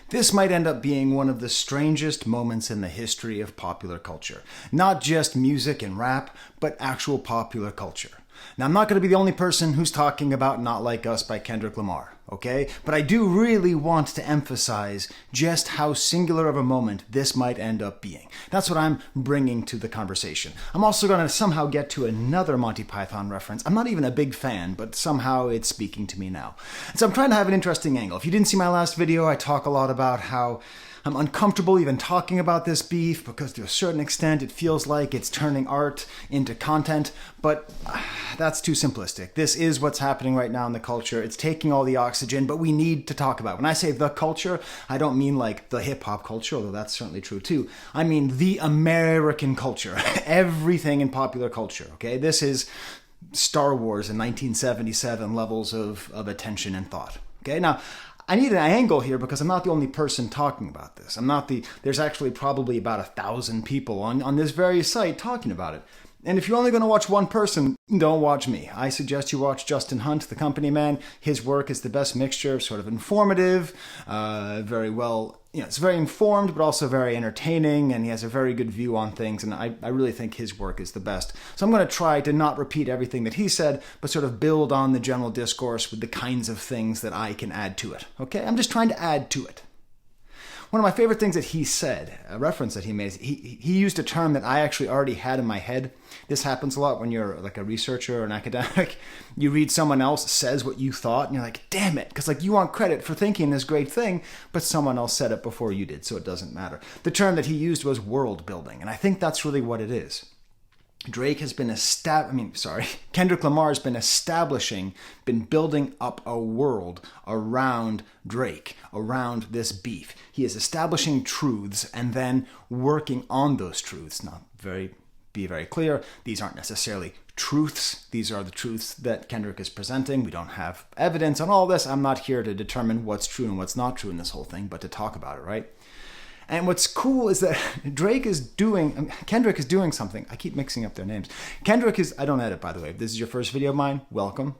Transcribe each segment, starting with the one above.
This might end up being one of the strangest moments in the history of popular culture. Not just music and rap, but actual popular culture. Now, I'm not going to be the only person who's talking about Not Like Us by Kendrick Lamar, okay? But I do really want to emphasize just how singular of a moment this might end up being. That's what I'm bringing to the conversation. I'm also going to somehow get to another Monty Python reference. I'm not even a big fan, but somehow it's speaking to me now. And so I'm trying to have an interesting angle. If you didn't see my last video, I talk a lot about how I'm uncomfortable even talking about this beef because to a certain extent it feels like it's turning art into content, but that's too simplistic. This is what's happening right now in the culture. It's taking all the oxygen, but we need to talk about it. When I say the culture, I don't mean like the hip-hop culture, although that's certainly true too. I mean the American culture, everything in popular culture, okay? This is Star Wars in 1977 levels of attention and thought, okay? Now, I need an angle here because I'm not the only person talking about this. There's actually probably about 1,000 people on this very site talking about it. And if you're only going to watch one person, don't watch me. I suggest you watch Justin Hunt, the company man. His work is the best mixture of sort of informative, very well, it's very informed, but also very entertaining, and he has a very good view on things, and I really think his work is the best. So I'm going to try to not repeat everything that he said, but sort of build on the general discourse with the kinds of things that I can add to it. Okay? I'm just trying to add to it. One of my favorite things that he said, a reference that he made, he used a term that I actually already had in my head. This happens a lot when you're like a researcher or an academic. You read someone else says what you thought, and you're like, damn it, because like you want credit for thinking this great thing, but someone else said it before you did, so it doesn't matter. The term that he used was world building, and I think that's really what it is. Kendrick Lamar has been building up a world around Drake, around this beef. He is establishing truths and then working on those truths. Be very clear, these aren't necessarily truths. These are the truths that Kendrick is presenting. We don't have evidence on all this. I'm not here to determine what's true and what's not true in this whole thing, but to talk about it, right? And what's cool is that Kendrick is doing something. I keep mixing up their names. I don't edit, by the way. If this is your first video of mine, welcome.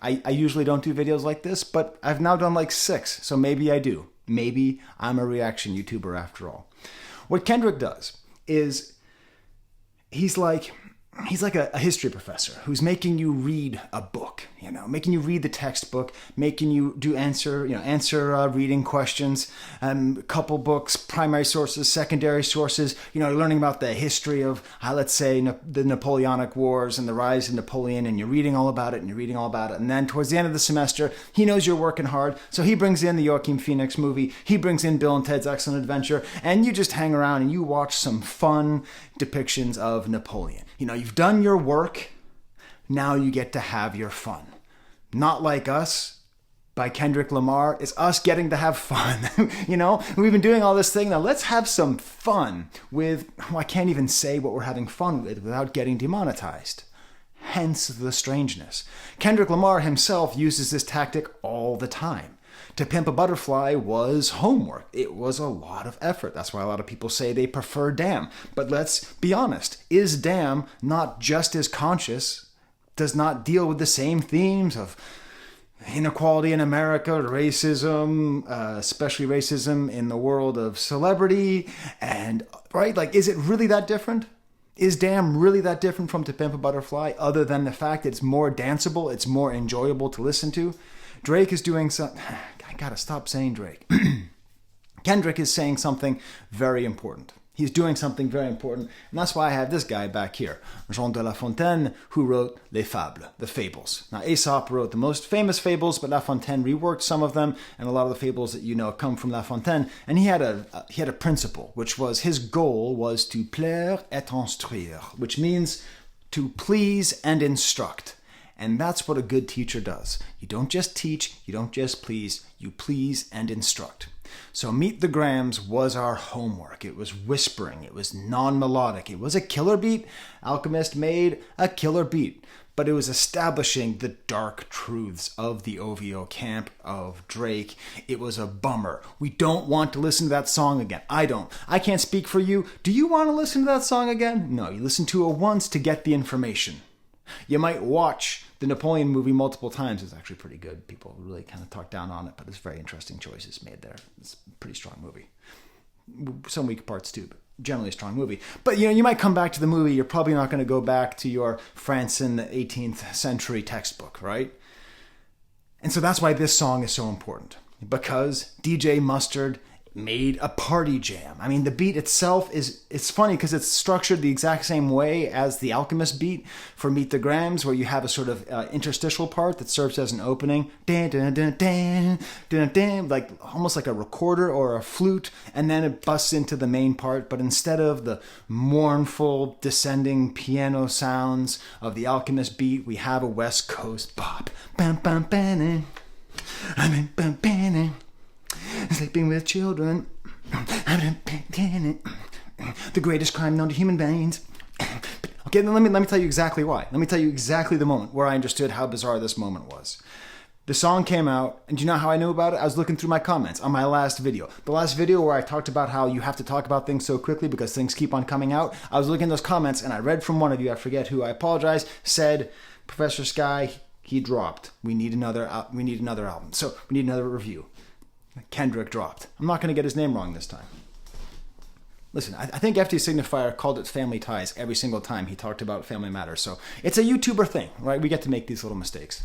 I usually don't do videos like this, but I've now done like 6, so maybe I do. Maybe I'm a reaction YouTuber after all. What Kendrick does is he's like a history professor who's making you read a book, making you read the textbook, making you do answer reading questions, couple books, primary sources, secondary sources, learning about the history of, let's say, the Napoleonic Wars and the rise of Napoleon, and you're reading all about it, and then towards the end of the semester, he knows you're working hard, so he brings in the Joaquin Phoenix movie, he brings in Bill and Ted's Excellent Adventure, and you just hang around and you watch some fun depictions of Napoleon. You've done your work, now you get to have your fun. Not Like Us by Kendrick Lamar is us getting to have fun. We've been doing all this thing, now let's have some fun with, I can't even say what we're having fun with without getting demonetized. Hence the strangeness. Kendrick Lamar himself uses this tactic all the time. To Pimp a Butterfly was homework. It was a lot of effort. That's why a lot of people say they prefer Damn. But let's be honest. Is Damn not just as conscious? Does not deal with the same themes of inequality in America, racism, especially racism in the world of celebrity, and right? Like, is it really that different? Is Damn really that different from To Pimp a Butterfly, other than the fact that it's more danceable, it's more enjoyable to listen to? Drake is doing something. I gotta stop saying Drake. Kendrick is saying something very important. He's doing something very important, and that's why I have this guy back here, Jean de La Fontaine, who wrote Les Fables, the Fables. Now, Aesop wrote the most famous fables, but La Fontaine reworked some of them, and a lot of the fables that you know come from La Fontaine. And he had a principle, which was his goal was to plaire et instruire, which means to please and instruct. And that's what a good teacher does. You don't just teach, you don't just please, you please and instruct. So Meet the Grams was our homework. It was whispering, it was non-melodic, it was a killer beat. Alchemist made a killer beat, but it was establishing the dark truths of the OVO camp of Drake. It was a bummer. We don't want to listen to that song again. I don't. I can't speak for you. Do you want to listen to that song again? No, you listen to it once to get the information. You might watch The Napoleon movie multiple times is actually pretty good. People really kind of talk down on it, but there's very interesting choices made there. It's a pretty strong movie. Some weak parts too, but generally a strong movie. But you might come back to the movie. You're probably not going to go back to your France in the 18th century textbook, right? And so that's why this song is so important. Because DJ Mustard made a party jam. I mean, the beat itself it's funny because it's structured the exact same way as the Alchemist beat for Meet the Grams, where you have a sort of interstitial part that serves as an opening, like almost like a recorder or a flute, and then it busts into the main part. But instead of the mournful descending piano sounds of the Alchemist beat, we have a West Coast bop. Sleeping with children, the greatest crime known to human beings. Okay, let me tell you exactly why. Let me tell you exactly the moment where I understood how bizarre this moment was. The song came out, and do you know how I knew about it? I was looking through my comments on my last video. The last video where I talked about how you have to talk about things so quickly because things keep on coming out. I was looking at those comments, and I read from one of you, I forget who, I apologize, said, Professor Sky, he dropped. We need another album. So we need another review. Kendrick dropped. I'm not going to get his name wrong this time. Listen, I think FT Signifier called it Family Ties every single time he talked about Family Matters. So it's a YouTuber thing, right? We get to make these little mistakes.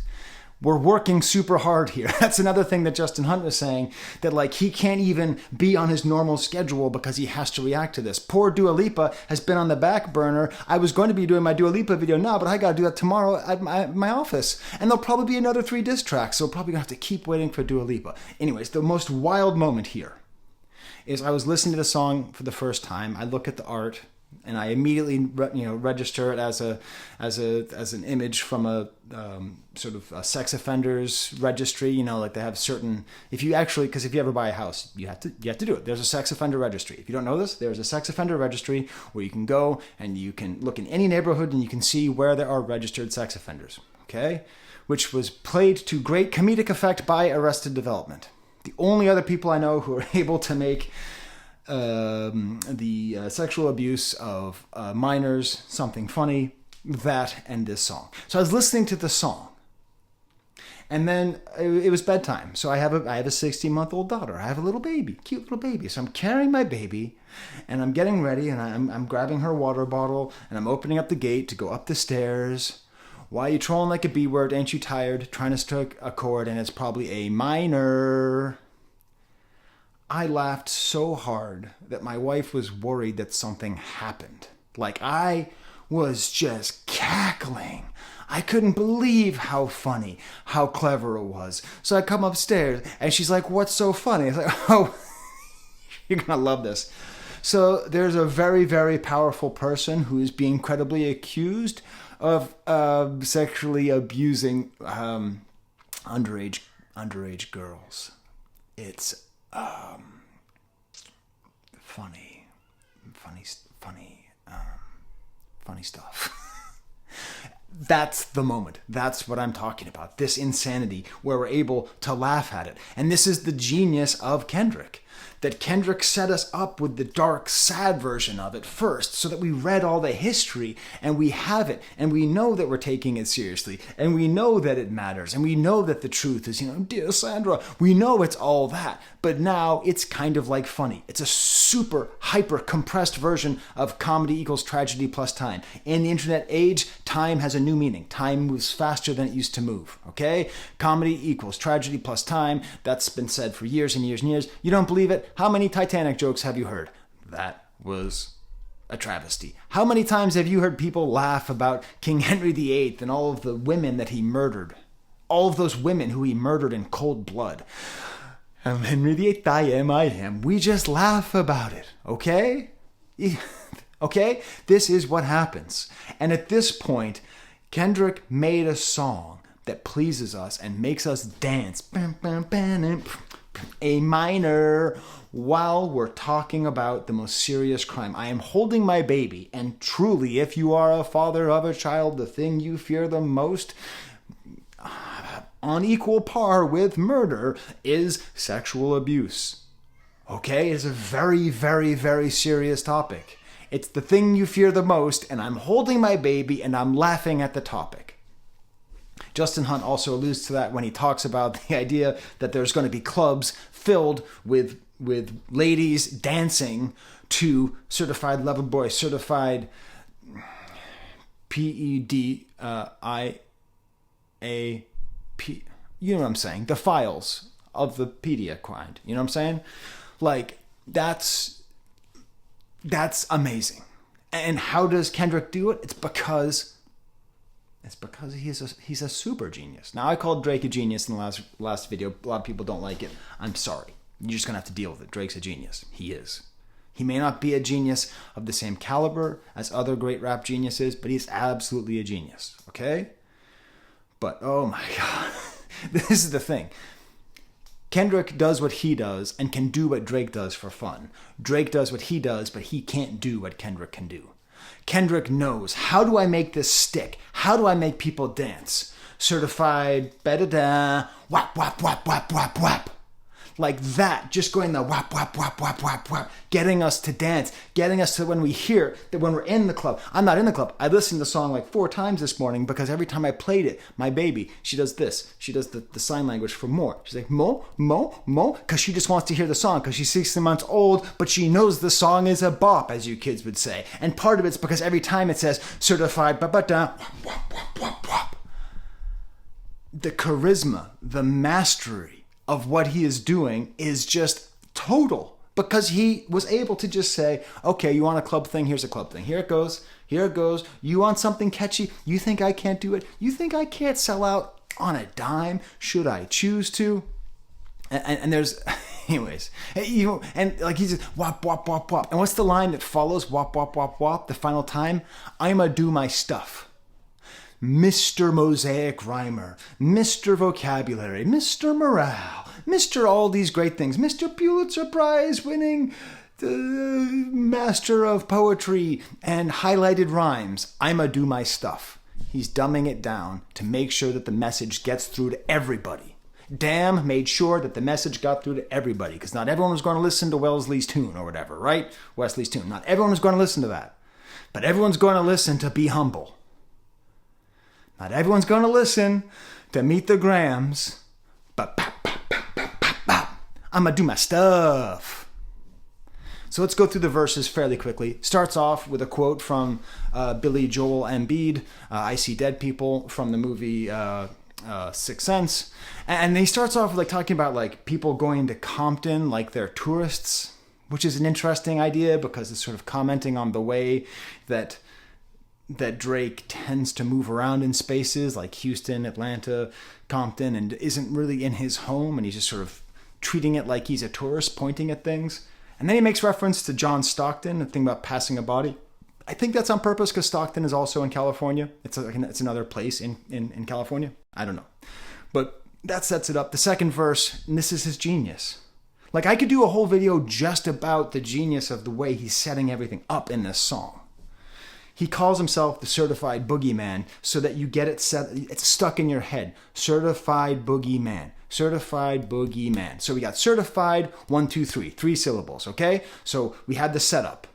We're working super hard here. That's another thing that Justin Hunt was saying, that like he can't even be on his normal schedule because he has to react to this. Poor Dua Lipa has been on the back burner. I was going to be doing my Dua Lipa video now, but I got to do that tomorrow at my office. And there'll probably be another 3 diss tracks, so probably going to have to keep waiting for Dua Lipa. Anyways, the most wild moment here is I was listening to the song for the first time. I look at the art, and I immediately register it as an image from a sort of a sex offenders registry. Like they have certain, if you ever buy a house, you have to do it. There's a sex offender registry. If you don't know this, there's a sex offender registry where you can go and you can look in any neighborhood and you can see where there are registered sex offenders. Okay, which was played to great comedic effect by Arrested Development. The only other people I know who are able to make the sexual abuse of minors something funny, that and this song. So I was listening to the song, and then it was bedtime. So I have a 16-month-old daughter. I have a little baby, cute little baby. So I'm carrying my baby, and I'm getting ready, and I'm grabbing her water bottle, and I'm opening up the gate to go up the stairs. Why are you trolling like a B word? Ain't you tired? Trying to strike a chord, and it's probably a minor. I laughed so hard that my wife was worried that something happened. Like I was just cackling. I couldn't believe how funny, how clever it was. So I come upstairs and she's like, "What's so funny?" I was like, "Oh, you're gonna love this." So there's a very, very powerful person who is being credibly accused of sexually abusing underage girls. It's funny stuff. That's the moment. That's what I'm talking about. This insanity where we're able to laugh at it. And this is the genius of Kendrick. That Kendrick set us up with the dark, sad version of it first so that we read all the history and we have it and we know that we're taking it seriously and we know that it matters and we know that the truth is, dear Sandra, we know it's all that. But now it's kind of like funny. It's a super hyper compressed version of comedy equals tragedy plus time. In the internet age, time has a new meaning. Time moves faster than it used to move. Okay? Comedy equals tragedy plus time. That's been said for years and years and years. You don't believe it? How many Titanic jokes have you heard? That was a travesty. How many times have you heard people laugh about King Henry VIII and all of the women that he murdered? All of those women who he murdered in cold blood. I'm Henry VIII, I am. We just laugh about it, okay? Okay? This is what happens. And at this point, Kendrick made a song that pleases us and makes us dance. A minor, while we're talking about the most serious crime. I am holding my baby, and truly, if you are a father of a child, the thing you fear the most, on equal par with murder, is sexual abuse. Okay? It's a very, very, very serious topic. It's the thing you fear the most, and I'm holding my baby, and I'm laughing at the topic. Justin Hunt also alludes to that when he talks about the idea that there's going to be clubs filled with ladies dancing to Certified Lover Boy, Certified PEDIAP. You know what I'm saying? The files of the pedia kind. You know what I'm saying? Like, that's amazing. And how does Kendrick do it? It's because he's a super genius. Now, I called Drake a genius in the last video. A lot of people don't like it. I'm sorry. You're just going to have to deal with it. Drake's a genius. He is. He may not be a genius of the same caliber as other great rap geniuses, but he's absolutely a genius. Okay? But, oh my God. This is the thing. Kendrick does what he does and can do what Drake does for fun. Drake does what he does, but he can't do what Kendrick can do. Kendrick knows, how do I make this stick? How do I make people dance? Certified, da-da-da, whap, whap, whap, whap, whap, whap. Like that, just going the whap, whap, whap, whap, whap, whap, getting us to dance, getting us to when we hear that when we're in the club. I'm not in the club. I listened to the song like 4 times this morning because every time I played it, my baby, she does this. She does the sign language for more. She's like, mo, mo, mo, because she just wants to hear the song because she's 16 months old, but she knows the song is a bop, as you kids would say. And part of it's because every time it says certified, ba-ba-da, whap, whap, whap, whap, whap. The charisma, the mastery of what he is doing is just total, because he was able to just say, okay, you want a club thing? Here's a club thing. Here it goes. Here it goes. You want something catchy? You think I can't do it? You think I can't sell out on a dime? Should I choose to? And there's, anyways, and like he's just whop, whop, whop, whop. And what's the line that follows whop, whop, whop, whop the final time? I'ma do my stuff. Mr. Mosaic Rhymer, Mr. Vocabulary, Mr. Morale, Mr. all these great things, Mr. Pulitzer Prize winning master of poetry and highlighted rhymes. I'ma do my stuff. He's dumbing it down to make sure that the message gets through to everybody. Damn made sure that the message got through to everybody, because not everyone was going to listen to Wesley's tune or whatever, right? Wesley's tune. Not everyone was going to listen to that. But everyone's going to listen to Be Humble. Not everyone's going to listen to Meet the Grams, but I'm going to do my stuff. So let's go through the verses fairly quickly. Starts off with a quote from Billy Joel Embiid, I See Dead People, from the movie Sixth Sense. And he starts off with like talking about like people going to Compton like they're tourists, which is an interesting idea because it's sort of commenting on the way that Drake tends to move around in spaces like Houston, Atlanta, Compton, and isn't really in his home, and he's just sort of treating it like he's a tourist, pointing at things. And then he makes reference to John Stockton, the thing about passing a body. I think that's on purpose because Stockton is also in California. It's another place in California. I don't know. But that sets it up. The second verse, and this is his genius. Like, I could do a whole video just about the genius of the way he's setting everything up in this song. He calls himself the certified boogeyman so that you get it set, it's stuck in your head. Certified boogeyman. Certified boogeyman. So we got certified, 1, 2, 3. 3 syllables, okay? So we had the setup.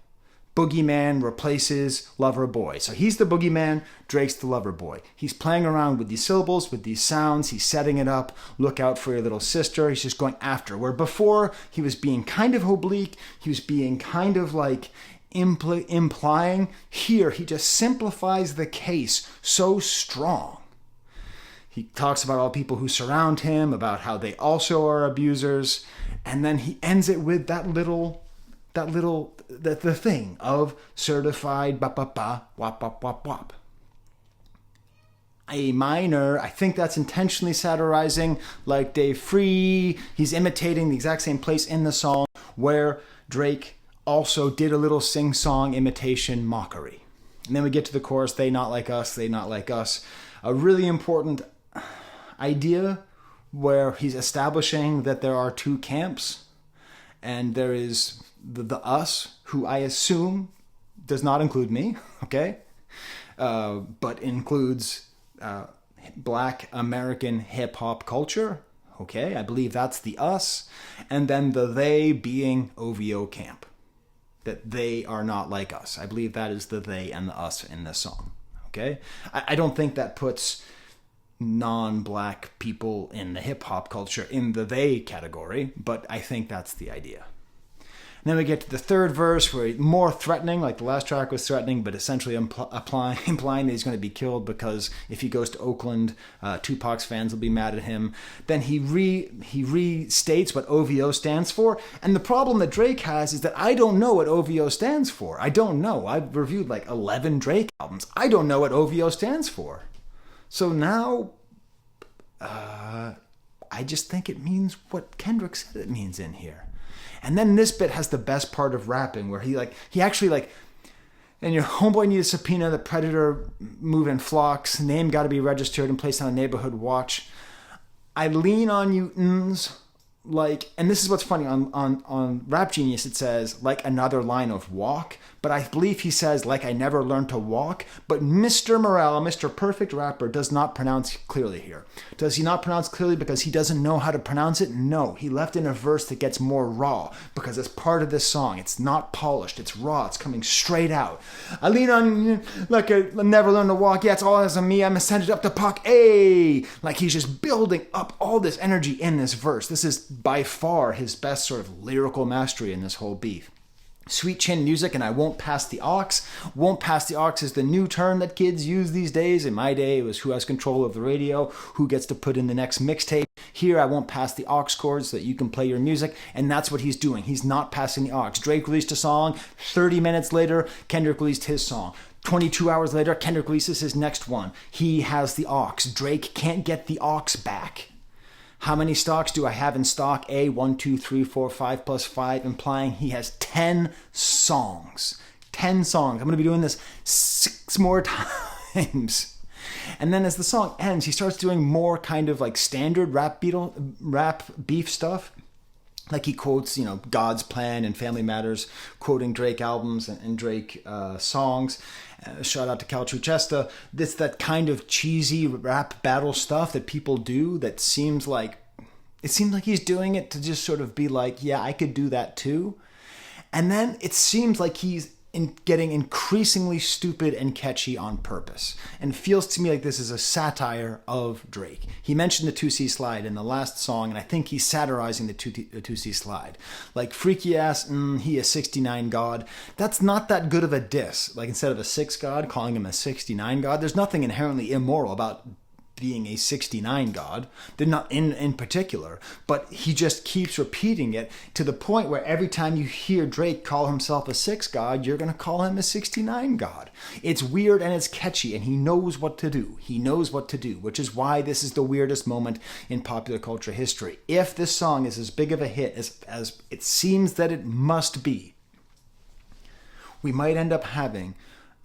Boogeyman replaces lover boy. So he's the boogeyman, Drake's the lover boy. He's playing around with these syllables, with these sounds. He's setting it up. Look out for your little sister. He's just going after. Where before, he was being kind of oblique. He was being kind of like implying. Here, he just simplifies the case so strong. He talks about all people who surround him, about how they also are abusers, and then he ends it with the thing of certified ba-ba-ba, wop-wop-wop-wop. A minor, I think that's intentionally satirizing, like Dave Free. He's imitating the exact same place in the song where Drake also did a little sing-song imitation mockery. And then we get to the chorus, they not like us, they not like us. A really important idea where he's establishing that there are 2 camps, and there is the us, who I assume does not include me, okay? But includes Black American hip-hop culture, okay? I believe that's the us. And then the they being OVO camp. That they are not like us. I believe that is the they and the us in this song. Okay? I don't think that puts non-black people in the hip-hop culture in the they category, but I think that's the idea. And then we get to the third verse where more threatening, like the last track was threatening, but essentially implying that he's going to be killed because if he goes to Oakland, Tupac's fans will be mad at him. Then he restates what OVO stands for. And the problem that Drake has is that I don't know what OVO stands for. I don't know. I've reviewed like 11 Drake albums. I don't know what OVO stands for. So now, I just think it means what Kendrick said it means in here. And then this bit has the best part of rapping where he actually and your homeboy need a subpoena, the predator move in flocks, name got to be registered and placed on a neighborhood watch. I lean on you, and this is what's funny, on Rap Genius it says, like another line of walk, but I believe he says, like I never learned to walk, but Mr. Morale, Mr. Perfect Rapper, does not pronounce clearly here. Does he not pronounce clearly because he doesn't know how to pronounce it? No, he left in a verse that gets more raw, because it's part of this song. It's not polished, it's raw, it's coming straight out. I lean on you like I never learned to walk, yeah, it's all as on me, I'm send it up to Puck, hey! Like he's just building up all this energy in this verse. This is by far his best sort of lyrical mastery in this whole beef. Sweet chin music, and I won't pass the aux. Won't pass the aux is the new term that kids use these days. In my day, it was who has control of the radio, who gets to put in the next mixtape. Here, I won't pass the aux chords so that you can play your music, and that's what he's doing. He's not passing the aux. Drake released a song. 30 minutes later, Kendrick released his song. 22 hours later, Kendrick releases his next one. He has the aux. Drake can't get the aux back. How many stocks do I have in stock? 1, 2, 3, 4, 5 plus 5, implying he has 10 songs. 10 songs. I'm going to be doing this 6 more times. And then as the song ends, he starts doing more kind of like standard rap beef stuff. Like he quotes, God's Plan and Family Matters, quoting Drake albums and Drake songs. Shout out to Cal Truchesta. That kind of cheesy rap battle stuff that people do that seems like he's doing it to just sort of be like, yeah, I could do that too. And then it seems like he's getting increasingly stupid and catchy on purpose. And feels to me like this is a satire of Drake. He mentioned the 2C slide in the last song, and I think he's satirizing the 2C slide. Like, freaky ass, he a 69 god. That's not that good of a diss. Like, instead of a 6 god, calling him a 69 god, there's nothing inherently immoral about being a 69 god. They're not in particular, but he just keeps repeating it to the point where every time you hear Drake call himself a 6 god, you're going to call him a 69 god. It's weird and it's catchy, and he knows what to do. He knows what to do, which is why this is the weirdest moment in popular culture history. If this song is as big of a hit as it seems that it must be, we might end up having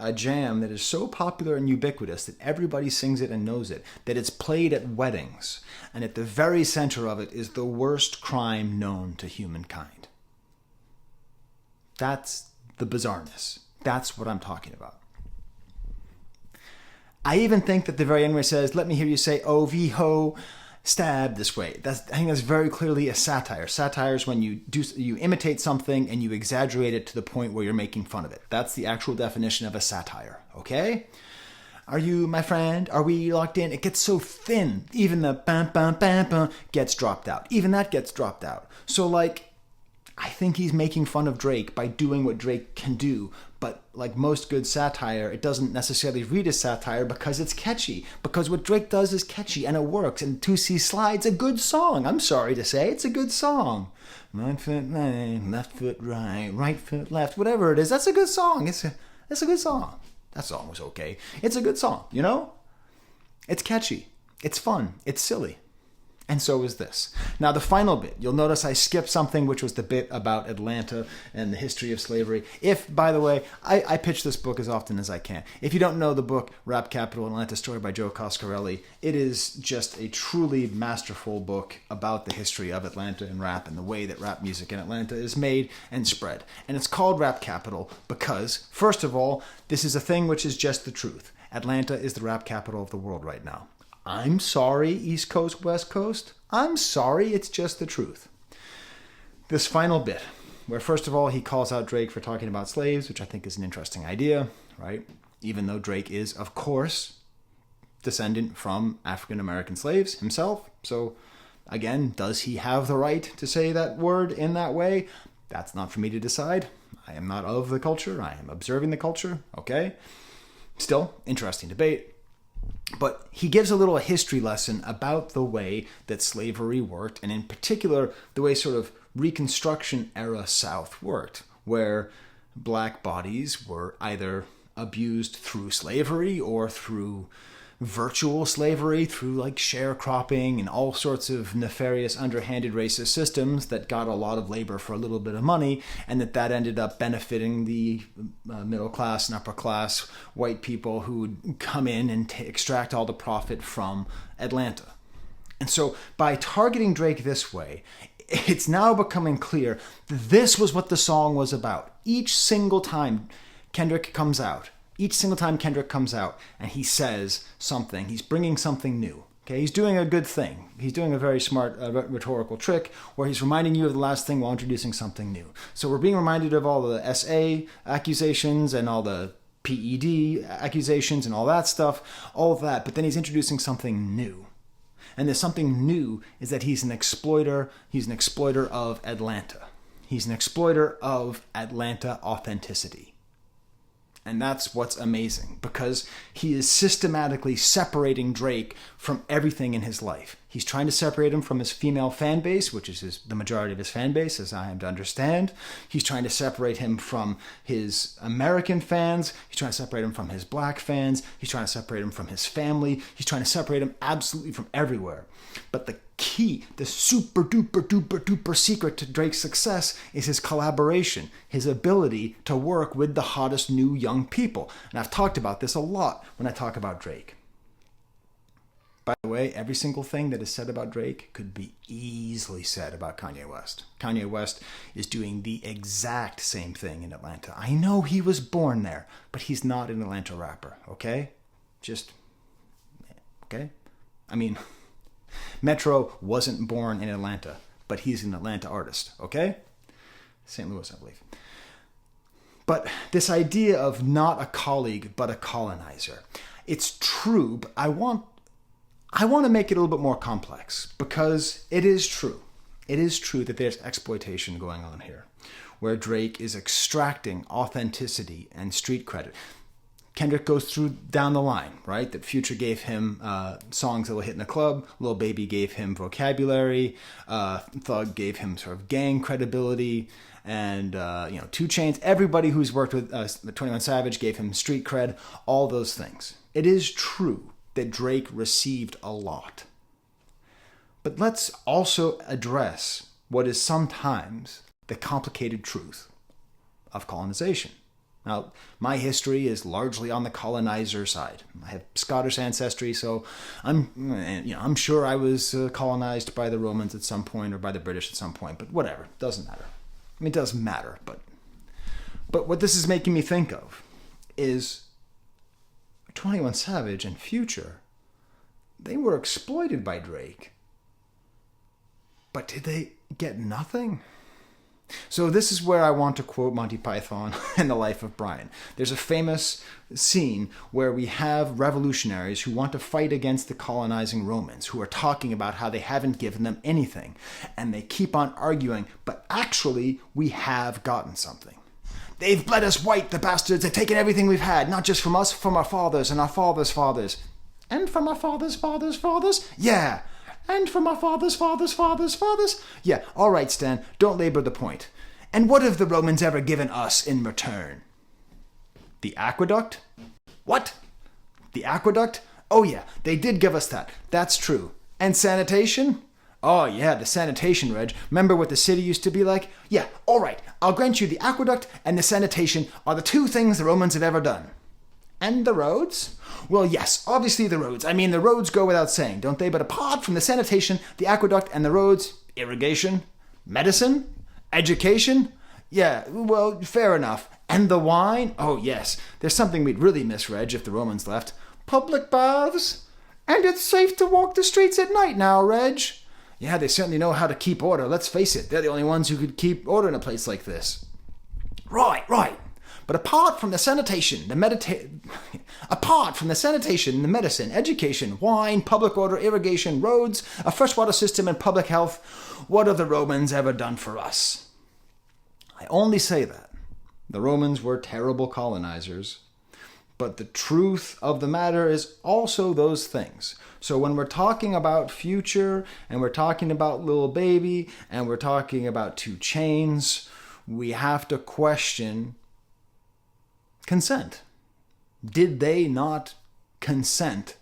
a jam that is so popular and ubiquitous that everybody sings it and knows it, that it's played at weddings, and at the very center of it is the worst crime known to humankind. That's the bizarreness. That's what I'm talking about. I even think that the very end where it says, let me hear you say, oh, V-ho, stab this way. I think that's very clearly a satire. Satire is when you imitate something and you exaggerate it to the point where you're making fun of it. That's the actual definition of a satire, okay? Are you my friend? Are we locked in? It gets so thin. Even the bam, bam, bam, bam gets dropped out. Even that gets dropped out. So, I think he's making fun of Drake by doing what Drake can do. But like most good satire, it doesn't necessarily read as satire because it's catchy. Because what Drake does is catchy and it works. And 2C Slide's a good song. I'm sorry to say, it's a good song. Right foot left foot right foot left, whatever it is. That's a good song. It's a good song. That song was okay. It's a good song, It's catchy. It's fun. It's silly. And so is this. Now, the final bit, you'll notice I skipped something, which was the bit about Atlanta and the history of slavery. By the way, I pitch this book as often as I can. If you don't know the book, Rap Capital, Atlanta Story by Joe Coscarelli, it is just a truly masterful book about the history of Atlanta and rap and the way that rap music in Atlanta is made and spread. And it's called Rap Capital because, first of all, this is a thing which is just the truth. Atlanta is the rap capital of the world right now. I'm sorry, East Coast, West Coast. I'm sorry, it's just the truth. This final bit, where first of all he calls out Drake for talking about slaves, which I think is an interesting idea, right? Even though Drake is, of course, descendant from African American slaves himself. So again, does he have the right to say that word in that way? That's not for me to decide. I am not of the culture. I am observing the culture. Okay? Still, interesting debate. But he gives a little history lesson about the way that slavery worked, and in particular, the way sort of Reconstruction era South worked, where black bodies were either abused through slavery or through virtual slavery, through like sharecropping and all sorts of nefarious, underhanded racist systems that got a lot of labor for a little bit of money, and that ended up benefiting the middle class and upper class white people who would come in and extract all the profit from Atlanta. And so by targeting Drake this way, it's now becoming clear that this was what the song was about. Each single time Kendrick comes out and he says something, he's bringing something new. Okay, he's doing a good thing. He's doing a very smart rhetorical trick where he's reminding you of the last thing while introducing something new. So we're being reminded of all the SA accusations and all the PED accusations and all that stuff, all of that, but then he's introducing something new. And there's something new is that he's an exploiter. He's an exploiter of Atlanta. He's an exploiter of Atlanta authenticity. And that's what's amazing, because he is systematically separating Drake from everything in his life. He's trying to separate him from his female fan base, which is the majority of his fan base, as I am to understand. He's trying to separate him from his American fans. He's trying to separate him from his black fans. He's trying to separate him from his family. He's trying to separate him absolutely from everywhere. But the key, the super duper duper duper secret to Drake's success is his collaboration, his ability to work with the hottest new young people. And I've talked about this a lot when I talk about Drake. By the way, every single thing that is said about Drake could be easily said about Kanye West. Kanye West is doing the exact same thing in Atlanta. I know he was born there, but he's not an Atlanta rapper, okay? Okay? I mean, Metro wasn't born in Atlanta, but he's an Atlanta artist, okay? St. Louis, I believe. But this idea of not a colleague, but a colonizer, it's true, but I want to make it a little bit more complex, because it is true. It is true that there's exploitation going on here, where Drake is extracting authenticity and street credit. Kendrick goes through down the line, right? That Future gave him songs that will hit in the club. Lil Baby gave him vocabulary. Thug gave him sort of gang credibility. And, 2 Chainz, everybody who's worked with 21 Savage gave him street cred, all those things. It is true that Drake received a lot. But let's also address what is sometimes the complicated truth of colonization. Now, my history is largely on the colonizer side. I have Scottish ancestry, so I'm sure I was colonized by the Romans at some point or by the British at some point, but whatever, doesn't matter. I mean, it does matter, but what this is making me think of is 21 Savage and Future, they were exploited by Drake. But did they get nothing? So this is where I want to quote Monty Python and the Life of Brian. There's a famous scene where we have revolutionaries who want to fight against the colonizing Romans, who are talking about how they haven't given them anything. And they keep on arguing, but actually we have gotten something. They've bled us white, the bastards. They've taken everything we've had, not just from us, from our fathers and our fathers' fathers. And from our fathers' fathers' fathers? Yeah. And from our fathers' fathers' fathers' fathers? Yeah, all right, Stan, don't labor the point. And what have the Romans ever given us in return? The aqueduct? What? The aqueduct? Oh yeah, they did give us that. That's true. And sanitation? Oh yeah, the sanitation, Reg. Remember what the city used to be like? Yeah, all right, I'll grant you the aqueduct and the sanitation are the 2 things the Romans have ever done. And the roads? Well, yes, obviously the roads. I mean, the roads go without saying, don't they? But apart from the sanitation, the aqueduct, and the roads, irrigation, medicine, education? Yeah, well, fair enough. And the wine? Oh, yes. There's something we'd really miss, Reg, if the Romans left. Public baths? And it's safe to walk the streets at night now, Reg. Yeah, they certainly know how to keep order. Let's face it, they're the only ones who could keep order in a place like this. Right. But apart from the sanitation, the medicine, education, wine, public order, irrigation, roads, a freshwater system, and public health, what have the Romans ever done for us? I only say that. The Romans were terrible colonizers, but the truth of the matter is also those things. So when we're talking about Future, and we're talking about Lil Baby, and we're talking about 2 Chainz, we have to question consent. Did they not consent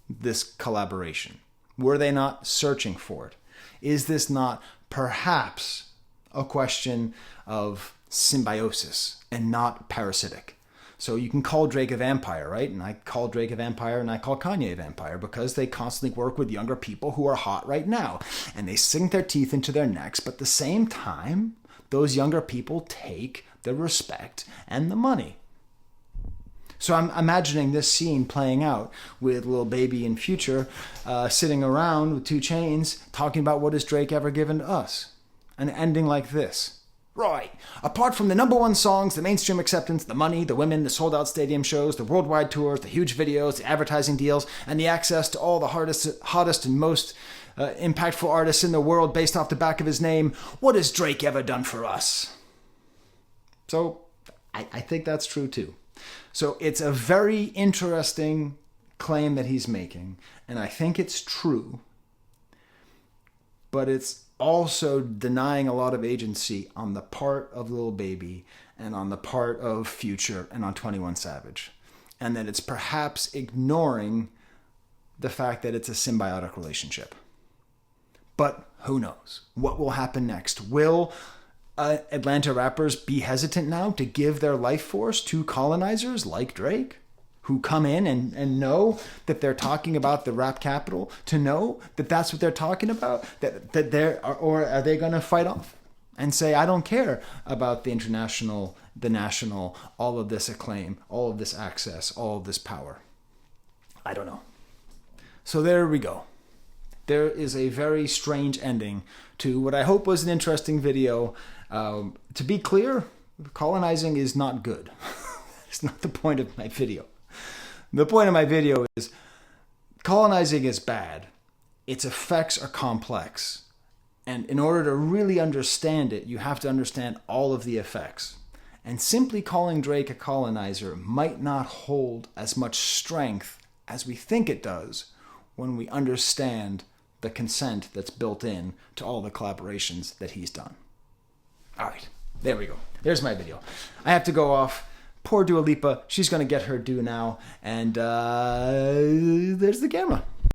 this collaboration? Were they not searching for it? Is this not perhaps a question of symbiosis and not parasitic? So you can call Drake a vampire, right? And I call Drake a vampire and I call Kanye a vampire because they constantly work with younger people who are hot right now. And they sink their teeth into their necks, but at the same time, those younger people take the respect and the money. So I'm imagining this scene playing out with Lil Baby and Future sitting around with 2 Chainz talking about what has Drake ever given to us. And ending like this. Right. Apart from the #1 songs, the mainstream acceptance, the money, the women, the sold-out stadium shows, the worldwide tours, the huge videos, the advertising deals, and the access to all the hottest and most impactful artists in the world based off the back of his name, what has Drake ever done for us? So I think that's true too. So it's a very interesting claim that he's making, and I think it's true, but it's also denying a lot of agency on the part of Lil Baby and on the part of Future and on 21 Savage. And that it's perhaps ignoring the fact that it's a symbiotic relationship. But who knows? What will happen next? Will Atlanta rappers be hesitant now to give their life force to colonizers like Drake? Who come in and know that they're talking about the rap capital, to know that that's what they're talking about, that they're, or are they going to fight off and say, I don't care about the international, the national, all of this acclaim, all of this access, all of this power? I don't know. So there we go. There is a very strange ending to what I hope was an interesting video. To be clear, colonizing is not good. It's not the point of my video. The point of my video is colonizing is bad. Its effects are complex. And in order to really understand it, you have to understand all of the effects. And simply calling Drake a colonizer might not hold as much strength as we think it does when we understand the consent that's built in to all the collaborations that he's done. All right, there we go. There's my video. I have to go off. Poor Dua Lipa, she's going to get her due now. And there's the camera.